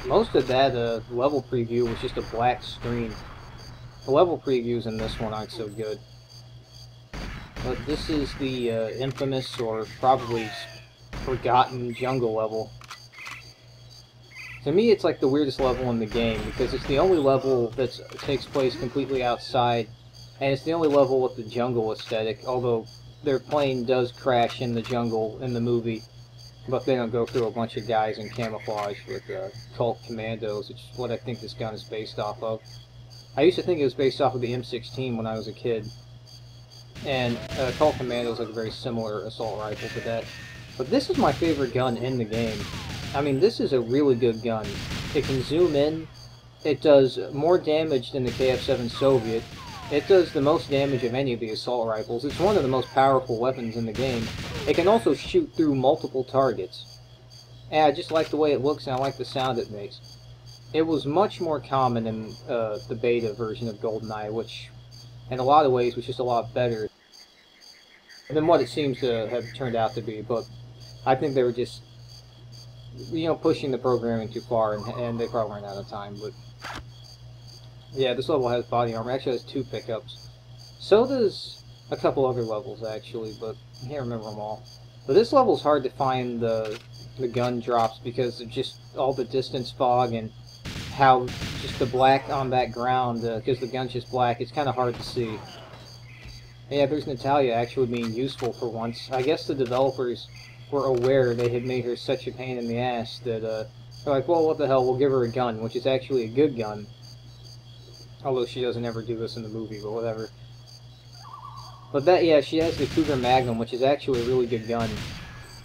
Most of that level preview was just a black screen. The level previews in this one aren't so good. But this is the infamous, or probably forgotten, jungle level. To me, it's like the weirdest level in the game, because it's the only level that takes place completely outside, and it's the only level with the jungle aesthetic, although their plane does crash in the jungle in the movie, but they don't go through a bunch of guys in camouflage with cult commandos, which is what I think this gun is based off of. I used to think it was based off of the M16 when I was a kid, and cult commandos like a very similar assault rifle to that. But this is my favorite gun in the game. I mean, this is a really good gun. It can zoom in. It does more damage than the KF-7 Soviet. It does the most damage of any of the assault rifles. It's one of the most powerful weapons in the game. It can also shoot through multiple targets. And I just like the way it looks, and I like the sound it makes. It was much more common in the beta version of Goldeneye, which in a lot of ways was just a lot better than what it seems to have turned out to be. But I think they were just, you know, pushing the programming too far, and they probably ran out of time. But yeah, this level has body armor. It actually has 2 pickups. So does a couple other levels, actually, but I can't remember them all. But this level's hard to find the gun drops because of just all the distance fog and how just the black on that ground, because the gun's just black, it's kind of hard to see. Yeah, there's Natalia actually being useful for once. I guess the developers were aware they had made her such a pain in the ass that they're like, well, what the hell, we'll give her a gun, which is actually a good gun. Although she doesn't ever do this in the movie, but whatever. But that, yeah, she has the Cougar Magnum, which is actually a really good gun.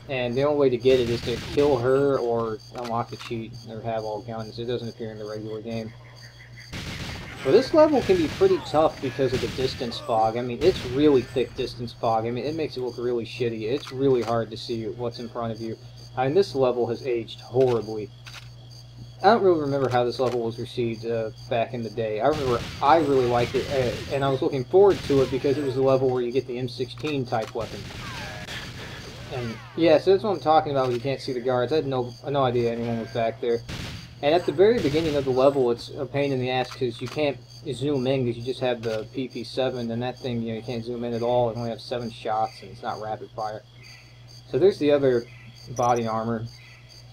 And the only way to get it is to kill her or unlock the cheat, or have all guns. It doesn't appear in the regular game. But this level can be pretty tough because of the distance fog. I mean, it's really thick distance fog. I mean, it makes it look really shitty. It's really hard to see what's in front of you. I mean, this level has aged horribly. I don't really remember how this level was received back in the day. I remember I really liked it, and I was looking forward to it because it was the level where you get the M16 type weapon. And yeah, so that's what I'm talking about when you can't see the guards. I had no idea anyone was back there. And at the very beginning of the level, it's a pain in the ass because you can't zoom in because you just have the PP7, and that thing, you know, you can't zoom in at all. It only has 7 shots, and it's not rapid fire. So there's the other body armor.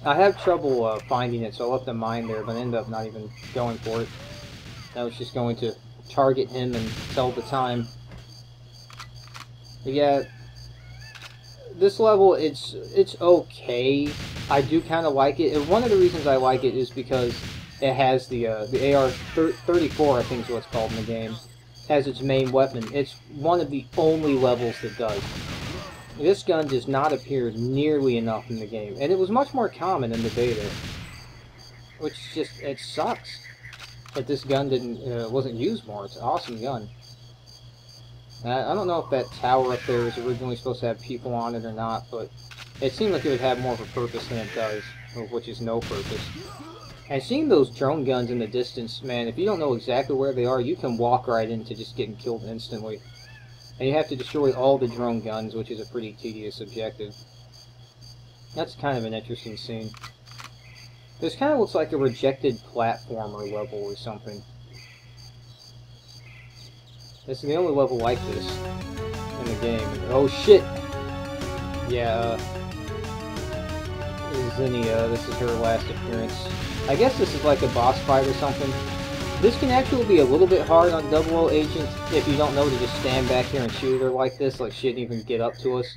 I have trouble finding it, so I left the mine there, but I ended up not even going for it. I was just going to target him and tell the time. But yeah, this level, it's okay. I do kind of like it. And one of the reasons I like it is because it has the AR-34, I think is what it's called in the game, as its main weapon. It's one of the only levels that does. This gun does not appear nearly enough in the game, and it was much more common in the beta, which just, it sucks that this gun wasn't used more. It's an awesome gun. I don't know if that tower up there was originally supposed to have people on it or not, but it seemed like it would have more of a purpose than it does, which is no purpose. And seeing those drone guns in the distance, man, if you don't know exactly where they are, you can walk right into just getting killed instantly. And you have to destroy all the drone guns, which is a pretty tedious objective. That's kind of an interesting scene. This kind of looks like a rejected platformer level or something. This is the only level like this in the game. Oh shit! Yeah, Xenia, this is her last appearance. I guess this is like a boss fight or something. This can actually be a little bit hard on 00 agents if you don't know to just stand back here and shoot her like this, like she didn't even get up to us.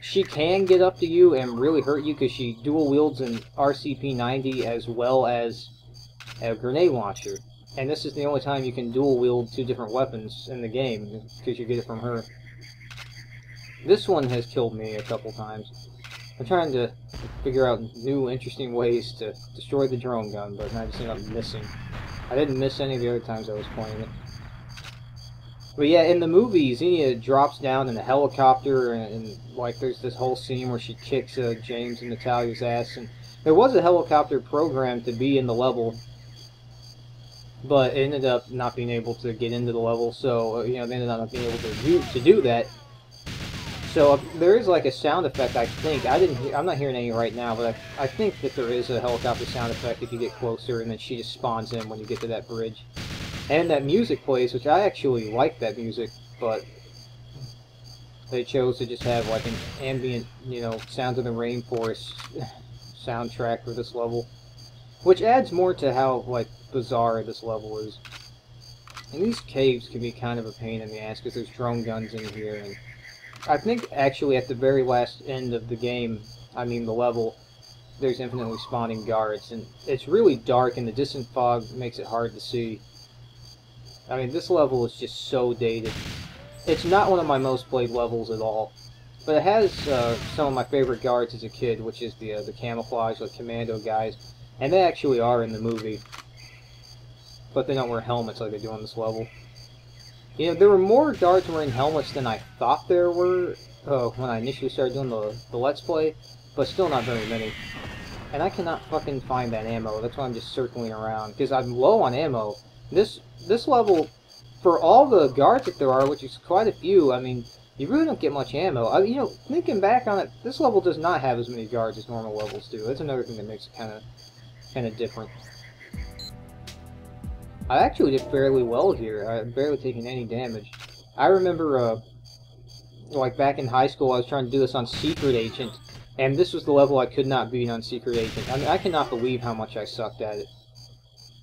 She can get up to you and really hurt you because she dual wields an RCP-90 as well as a grenade launcher. And this is the only time you can dual wield 2 different weapons in the game, because you get it from her. This one has killed me a couple times. I'm trying to figure out new, interesting ways to destroy the drone gun, but I just ended up missing. I didn't miss any of the other times I was playing it. But yeah, in the movie, Xenia drops down in a helicopter, and like there's this whole scene where she kicks James and Natalia's ass. And there was a helicopter programmed to be in the level, but it ended up not being able to get into the level, so you know, they ended up not being able to do that. So there is like a sound effect. I think I'm not hearing any right now, but I think that there is a helicopter sound effect if you get closer, and then she just spawns in when you get to that bridge. And that music plays, which I actually like that music, but they chose to just have like an ambient, you know, sounds of the rainforest soundtrack for this level, which adds more to how like bizarre this level is. And these caves can be kind of a pain in the ass because there's drone guns in here, and I think actually at the very last end of the game, I mean the level, there's infinitely spawning guards, and it's really dark and the distant fog makes it hard to see. I mean, this level is just so dated. It's not one of my most played levels at all, but it has some of my favorite guards as a kid, which is the camouflage, like commando guys, and they actually are in the movie, but they don't wear helmets like they do on this level. You know, there were more guards wearing helmets than I thought there were when I initially started doing the Let's Play, but still not very many. And I cannot fucking find that ammo, that's why I'm just circling around, because I'm low on ammo. This level, for all the guards that there are, which is quite a few, I mean, you really don't get much ammo. You know, thinking back on it, this level does not have as many guards as normal levels do. That's another thing that makes it kind of different. I actually did fairly well here. I've barely taken any damage. I remember, like back in high school, I was trying to do this on Secret Agent, and this was the level I could not beat on Secret Agent. I mean, I cannot believe how much I sucked at it.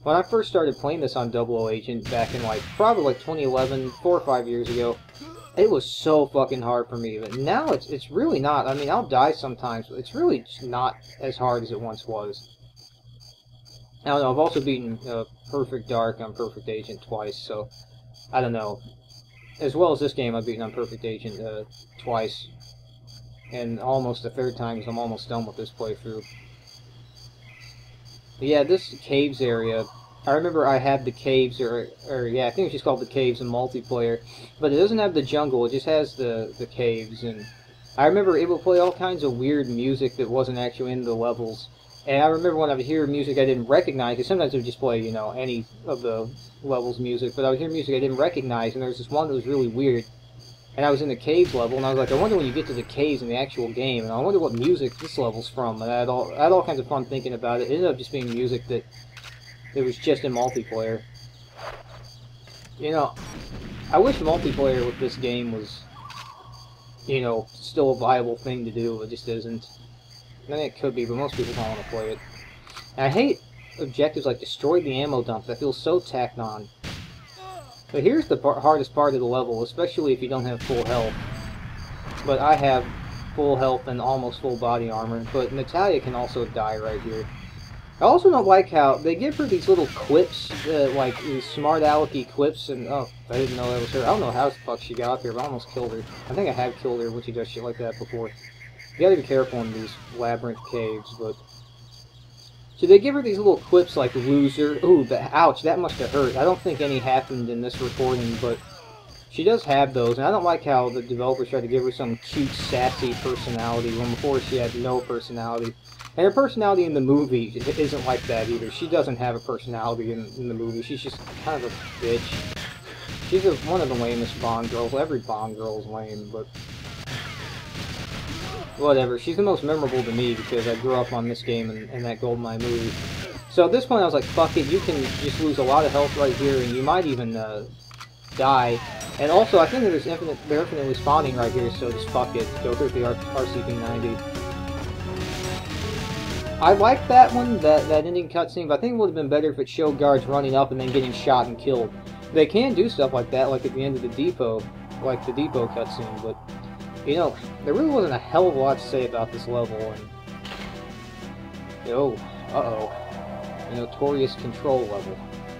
When I first started playing this on 00 Agent back in like, probably like 2011, 4 or 5 years ago, it was so fucking hard for me. But now it's really not. I mean, I'll die sometimes, but it's really just not as hard as it once was. I don't know, I've also beaten Perfect Dark on Perfect Agent twice, so I don't know. As well as this game, I've beaten on Perfect Agent twice, and almost the third time, because I'm almost done with this playthrough. But yeah, this caves area, I remember I had the caves, or yeah, I think it's just called the caves in multiplayer, but it doesn't have the jungle, it just has the caves, and I remember it would play all kinds of weird music that wasn't actually in the levels. And I remember when I would hear music I didn't recognize, because sometimes it would just play, you know, any of the levels' music, but I would hear music I didn't recognize, and there was this one that was really weird, and I was in the caves level, and I was like, I wonder when you get to the caves in the actual game, and I wonder what music this level's from, and I had all kinds of fun thinking about it. It ended up just being music that was just in multiplayer. You know, I wish multiplayer with this game was, you know, still a viable thing to do, but it just isn't. I mean, it could be, but most people don't want to play it. And I hate objectives like destroy the ammo dump. That feels so tacked on. But here's the hardest part of the level, especially if you don't have full health. But I have full health and almost full body armor. But Natalia can also die right here. I also don't like how they give her these little quips, like these smart alecky quips, and oh, I didn't know that was her. I don't know how the fuck she got up here, but I almost killed her. I think I have killed her when she does shit like that before. You gotta be careful in these labyrinth caves, but... So they give her these little quips like loser. Ooh, ouch, that must have hurt. I don't think any happened in this recording, but she does have those, and I don't like how the developers tried to give her some cute, sassy personality when before she had no personality. And her personality in the movie isn't like that either. She doesn't have a personality in the movie. She's just kind of a bitch. She's one of the lamest Bond girls. Every Bond girl is lame, but... whatever, she's the most memorable to me because I grew up on this game and that Goldeneye movie. So at this point I was like, fuck it, you can just lose a lot of health right here and you might even die. And also I think they're infinitely spawning right here, so just fuck it, go through the RCP-90. I like that one, that ending cutscene, but I think it would have been better if it showed guards running up and then getting shot and killed. They can do stuff like that, like at the end of the depot, like the depot cutscene, but... you know, there really wasn't a hell of a lot to say about this level, and... oh, uh-oh. The notorious control level.